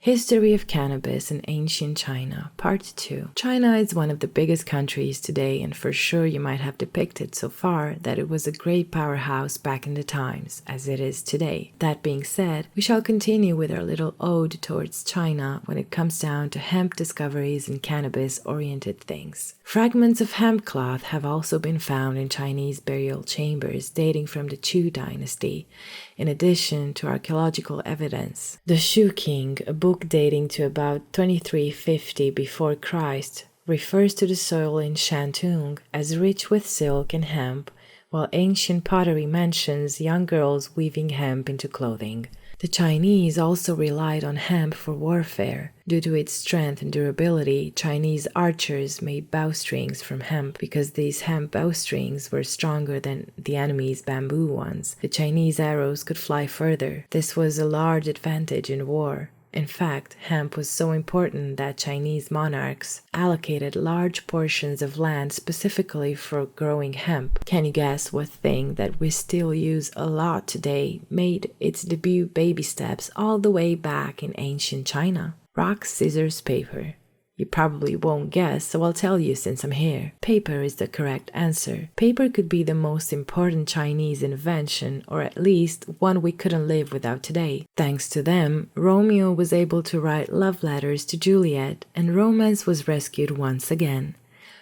History of Cannabis in Ancient China, Part 2. China is one of the biggest countries today, and for sure you might have depicted so far that it was a great powerhouse back in the times, as it is today. That being said, we shall continue with our little ode towards China when it comes down to hemp discoveries and cannabis-oriented things. Fragments of hemp cloth have also been found in Chinese burial chambers dating from the Chu dynasty, in addition to archaeological evidence. The Shu King, a book dating to about 2350 before Christ, refers to the soil in Shantung as rich with silk and hemp, while ancient pottery mentions young girls weaving hemp into clothing. The Chinese also relied on hemp for warfare. Due to its strength and durability, Chinese archers made bowstrings from hemp because these hemp bowstrings were stronger than the enemy's bamboo ones. The Chinese arrows could fly further. This was a large advantage in war. In fact, hemp was so important that Chinese monarchs allocated large portions of land specifically for growing hemp. Can you guess what thing that we still use a lot today made its debut baby steps all the way back in ancient China? Rock, scissors, paper. You probably won't guess, so I'll tell you since I'm here. Paper is the correct answer. Paper could be the most important Chinese invention, or at least one we couldn't live without today. Thanks to them, Romeo was able to write love letters to Juliet, and romance was rescued once again.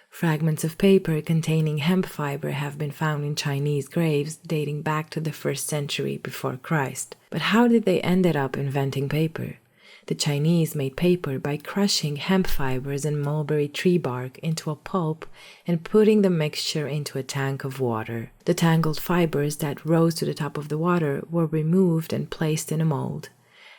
Fragments of paper containing hemp fiber have been found in Chinese graves dating back to the 1st century before Christ. But how did they ended up inventing paper? The Chinese made paper by crushing hemp fibers and mulberry tree bark into a pulp and putting the mixture into a tank of water. The tangled fibers that rose to the top of the water were removed and placed in a mold.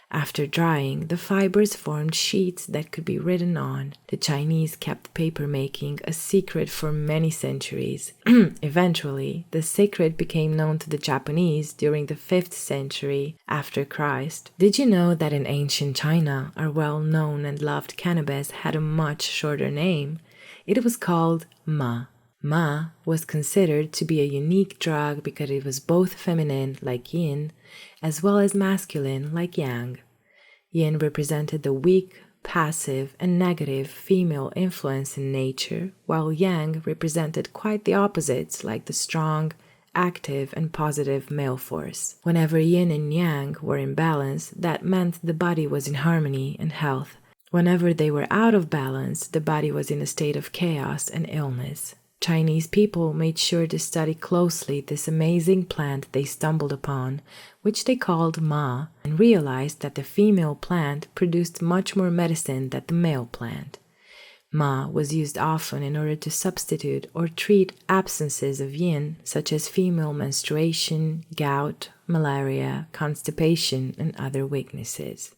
After drying, the fibers formed sheets that could be written on. The Chinese kept paper making a secret for many centuries. Eventually, the secret became known to the Japanese during the 5th century after Christ. Did you know that in ancient China, our well-known and loved cannabis had a much shorter name? It was called ma. Ma was considered to be a unique drug because it was both feminine, like yin, as well as masculine, like yang. Yin represented the weak, passive, and negative female influence in nature, while yang represented quite the opposites, like the strong, active, and positive male force. Whenever yin and yang were in balance, that meant the body was in harmony and health. Whenever they were out of balance, the body was in a state of chaos and illness. Chinese people made sure to study closely this amazing plant they stumbled upon, which they called ma, and realized that the female plant produced much more medicine than the male plant. Ma was used often in order to substitute or treat absences of yin, such as female menstruation, gout, malaria, constipation, and other weaknesses.